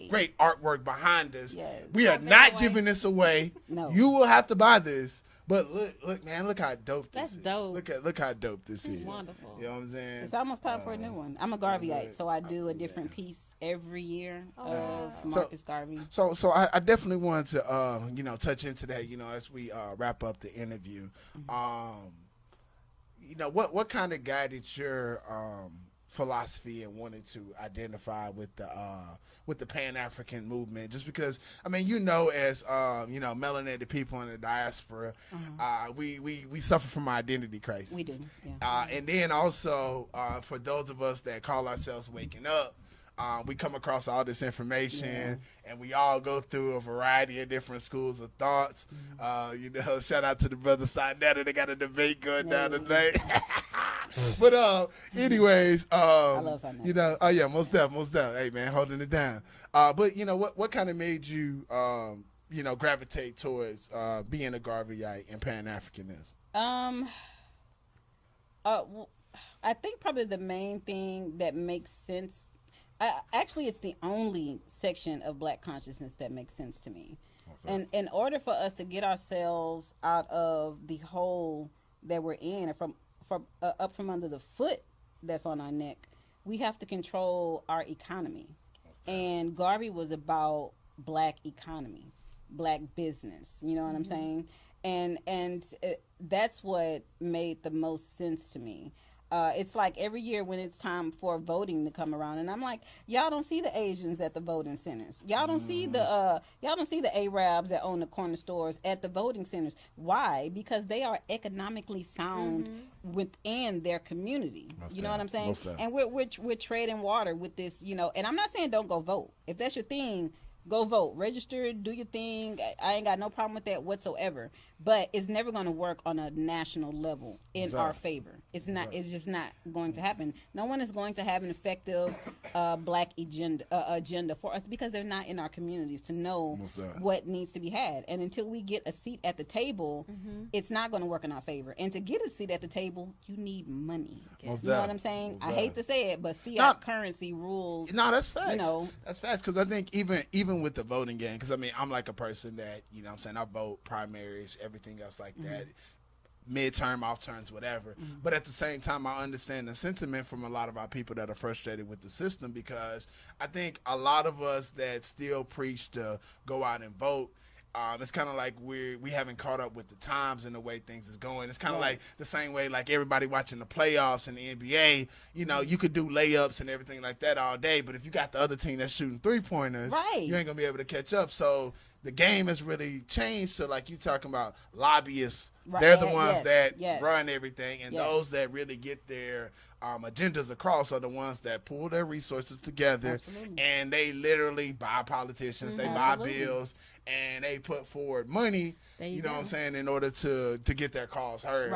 great artwork behind us. Yes. We are not giving this away. No. You will have to buy this, But look, man, look how dope this That's is. dope. Look how dope this is. Wonderful. You know what I'm saying? It's almost time for a new one. I'm a Garveyite, so I do a different piece every year of Marcus Garvey. So I definitely wanted to touch into that, as we wrap up the interview. What kind of guided your philosophy and wanted to identify with the Pan-African movement? Just because, as melanated people in the diaspora, we suffer from identity crisis. We do, yeah. And then also, for those of us that call ourselves waking up, we come across all this information, and we all go through a variety of different schools of thoughts. Shout out to the brother Sinetta. They got a debate going down tonight. But anyways, I love Sinetta. oh yeah, most def. Hey man, holding it down. But what kind of made you gravitate towards being a Garveyite and Pan-Africanism? I think probably the main thing that makes sense. Actually, it's the only section of Black consciousness that makes sense to me. And in order for us to get ourselves out of the hole that we're in, and from up from under the foot that's on our neck, we have to control our economy. And Garvey was about Black economy, Black business. You know what I'm saying? And that's what made the most sense to me. It's like every year when it's time for voting to come around, and I'm like, y'all don't see the Asians at the voting centers. Y'all don't see the Arabs that own the corner stores at the voting centers. Why? Because they are economically sound within their community. You know what I'm saying? And we're trading water with this. And I'm not saying don't go vote. If that's your thing, go vote, register, do your thing. I ain't got no problem with that whatsoever. But it's never going to work on a national level in our favor. It's not. It's just not going to happen. No one is going to have an effective Black agenda for us because they're not in our communities to know what needs to be had. And until we get a seat at the table, it's not going to work in our favor. And to get a seat at the table, you need money. You know what I'm saying? I hate to say it, but fiat currency rules. No, that's facts. That's facts, because I think even with the voting game, because I'm like a person that I vote primaries, everything else like that, midterm, off terms, whatever. But at the same time, I understand the sentiment from a lot of our people that are frustrated with the system, because I think a lot of us that still preach to go out and vote, it's kind of like we haven't caught up with the times and the way things is going. It's kind of like the same way like everybody watching the playoffs in the NBA, you could do layups and everything like that all day, but if you got the other team that's shooting three-pointers, you ain't going to be able to catch up. So the game has really changed to, like you talking about, lobbyists. They're the ones that run everything, and those that really get their agendas across are the ones that pull their resources together, and they literally buy politicians, they buy bills, and they put forward money, you know what I'm saying, in order to get their cause heard.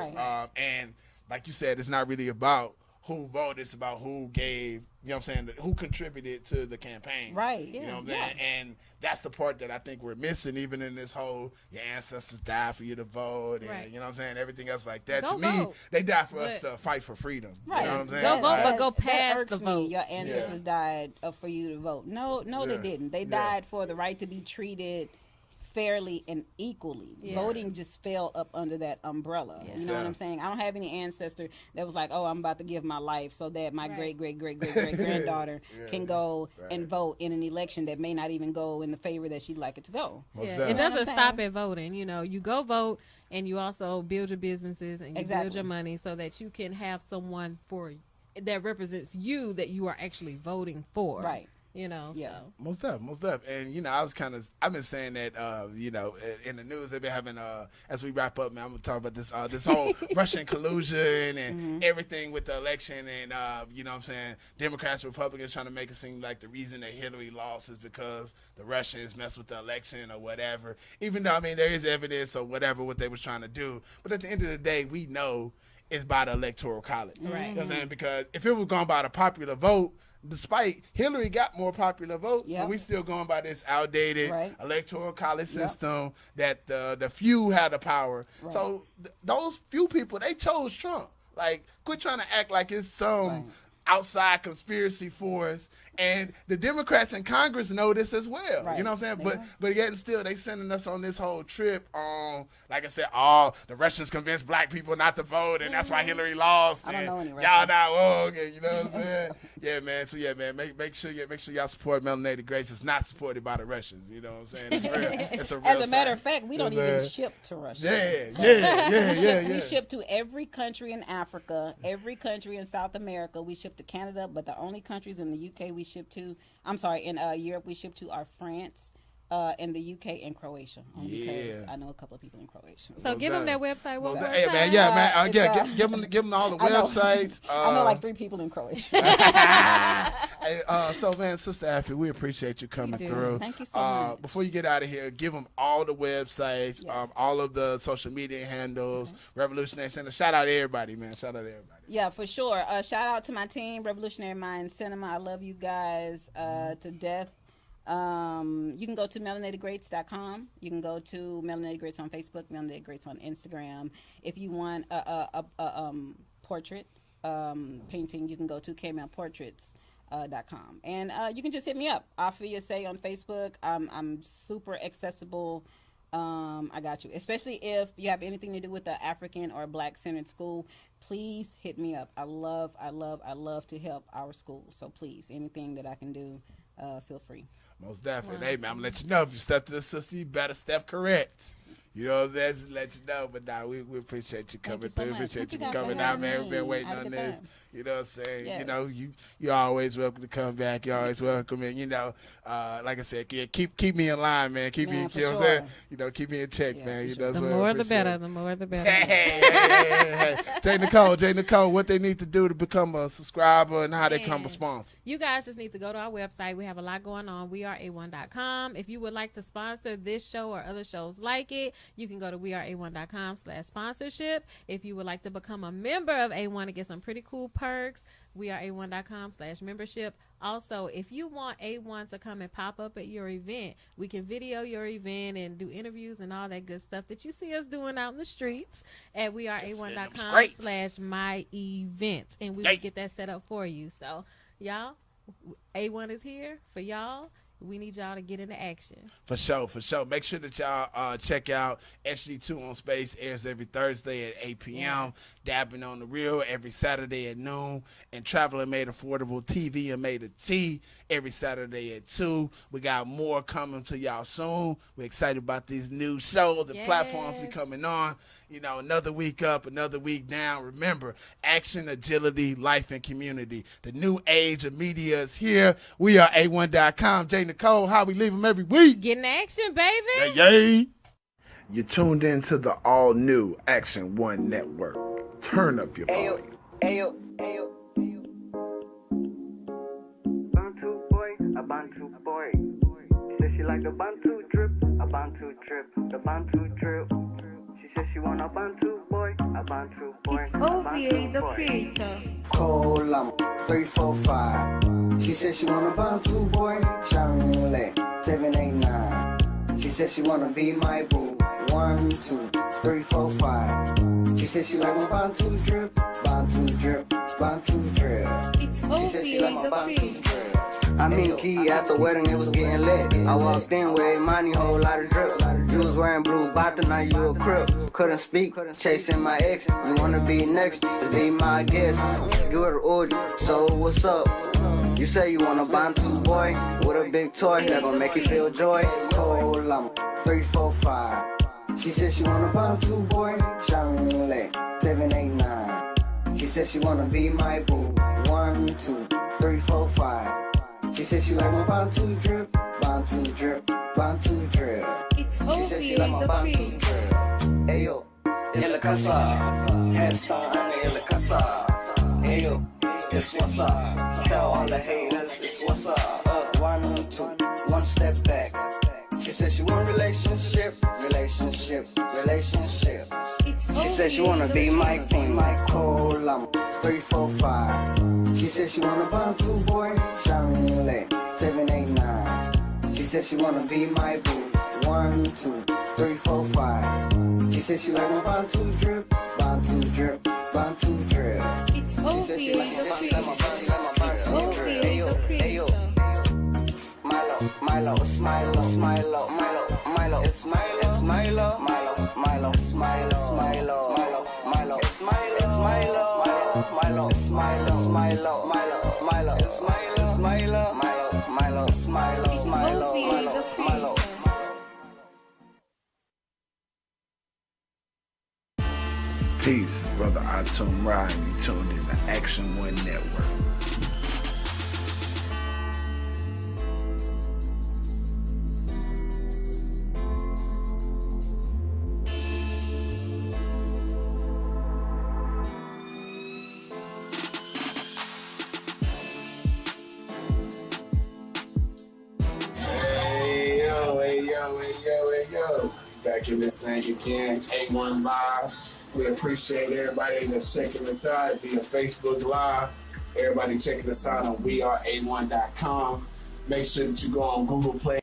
And like you said, it's not really about who voted, it's about who gave, who contributed to the campaign. You know what I'm saying? And that's the part that I think we're missing, even in this whole, your ancestors died for you to vote, and you know what I'm saying, everything else like that. To me, they died for us to fight for freedom. You know what I'm saying? Go vote, but go past the vote. Your ancestors died for you to vote. No, they didn't. They died for the right to be treated fairly and equally. Voting just fell up under that umbrella. You know what I'm saying? I don't have any ancestor that was like, oh, I'm about to give my life so that my great granddaughter can go and vote in an election that may not even go in the favor that she'd like it to go. It doesn't stop at voting. You go vote, and you also build your businesses and you build your money so that you can have someone that represents you that you are actually voting for. So. Most def. And, I've been saying that, in the news, they've been having, as we wrap up, man, I'm going to talk about this whole Russian collusion and everything with the election. And, Democrats, Republicans trying to make it seem like the reason that Hillary lost is because the Russians messed with the election or whatever. Even though, there is evidence or whatever what they was trying to do. But at the end of the day, we know it's by the Electoral College. You know what I'm saying? Because if it was going by the popular vote, despite Hillary got more popular votes, but we still going by this outdated Electoral College system that the few had the power. So those few people, they chose Trump. Like, quit trying to act like it's some outside conspiracy force And the Democrats in Congress know this as well. Right. You know what I'm saying? They know. But yet and still, they sending us on this whole trip on, like I said, all the Russians convinced black people not to vote, and that's why Hillary lost. I don't know any y'all not woke, and you know what I'm saying? Yeah, man. So yeah, man, make sure y'all support Melanated Grace. It's not supported by the Russians. You know what I'm saying? It's real. It's a real. As a matter of fact, we don't even ship to Russia. Yeah. We ship to every country in Africa, every country in South America. We ship to Canada, but the only countries in the UK we ship to, in Europe we ship to are France, in the UK and Croatia. Because I know a couple of people in Croatia. So give them their website. What website? Hey, man, yeah, man. Give them all the websites. I know like 3 people in Croatia. Hey, so man, Sister Afi, we appreciate you coming through. Thank you so much. Before you get out of here, give them all the websites, all of the social media handles, Revolutionary Center. Shout out to everybody, man. Shout out to everybody. Yeah, for sure. Shout out to my team, Revolutionary Mind Cinema. I love you guys to death. You can go to melanatedgreats.com. You can go to Melanated Greats on Facebook, Melanated Greats on Instagram. If you want a portrait painting, you can go to KML Portraits. .com. And you can just hit me up, Afi Ese on Facebook. I'm super accessible. I got you. Especially if you have anything to do with the African or Black centered school, please hit me up. I love to help our school. So please, anything that I can do, feel free. Most definitely. Hey, man, I'm going to let you know if you step to the sister, you better step correct. You know what I'm saying? Just let you know. But nah, we appreciate you coming through. Appreciate you coming out, man. We've been waiting on this. You know what I'm saying? Yes. You know, you're always welcome to come back. You're always welcome. And, you know, like I said, keep me in line, man. Keep me, you know what I'm saying? You know, keep me in check, man. You know, the more the better. The more the better. Hey. J. Nicole, what they need to do to become a subscriber and how they become a sponsor. You guys just need to go to our website. We have a lot going on. weareA1.com. If you would like to sponsor this show or other shows like it, you can go to weareA1.com/sponsorship. If you would like to become a member of A1 and get some pretty cool perks, weareA1.com/membership. Also, if you want A1 to come and pop up at your event, we can video your event and do interviews and all that good stuff that you see us doing out in the streets at weareA1.com/my-event. And we will get that set up for you. So, y'all, A1 is here for y'all. We need y'all to get into action. For sure. Make sure that y'all check out SG2 on Space. Airs every Thursday at 8 p.m. Dabbing on the Real every Saturday at noon. And Traveling Made Affordable TV and Made a T every Saturday at 2. We got more coming to y'all soon. We're excited about these new shows and platforms we coming on. You know, another week up, another week down. Remember, action, agility, life, and community. The new age of media is here. We are A1.com. J. Nicole, how we leave them every week. Getting action, baby. Yay. You tuned in to the all-new Action One Network. Turn up your volume. Ayo. Bantu boy, a Bantu boy. She said she like the Bantu drip, a Bantu drip, the Bantu drip. She said she want a Bantu boy, a Bantu boy. It's Afi, the creator. Colam 345. She said she want a Bantu boy, Shangle 789. She said she wanna be my boo. 1, 2, 3, 4, 5. She said she like my Bantu drip, Bantu drip, Bantu drip. It's Afi, the creator. I mean, Key at the wedding, it was getting lit. I walked in with money, whole lot of drip. You was wearing blue bottom, now you a crip. Couldn't speak, chasing my ex. You wanna be next, to be my guest. You were the so what's up? You say you want a Bantu boy with a big toy that gon' make you feel joy. Colam 345. She said she want a Bantu boy, Shangle 789. She said she wanna be my boo. 1, 2, 3, 4, 5. She said she like my Bantu drip, Bantu drip, Bantu drip. It's Afi, the creator. Ayo, yalla casa, headstone under yalla casa. Ayo, it's what's up. Tell all the haters it's what's up. 1, 2, 1 step back. She said she want relationship. She said she wanna be my queen, my Colam 345. She said she wanna Bantu boy, Shangle 789. She said she wanna be my boo. 1, 2, 3, 4, 5. She said she like my Bantu drip, Bantu drip, Bantu drip. It's Afi, the creator. It's Afi, the creator. Milo, Smilo, Smilo, Milo, Milo, it's Milo, it's Milo, Milo, Milo, Smilo, Smilo, Milo, Milo, it's Milo, it's Milo, Milo, it's Milo, Milo, Milo, Milo, it's Milo, it's Milo, Milo, Milo, Smilo, Smilo, Milo, Milo. Peace, brother Atum Ryan. You tuned in to Action One Network. Back in this thing again, A1 Live. We appreciate everybody that's checking us out via Facebook Live. Everybody checking us out on weareA1.com. Make sure that you go on Google Play.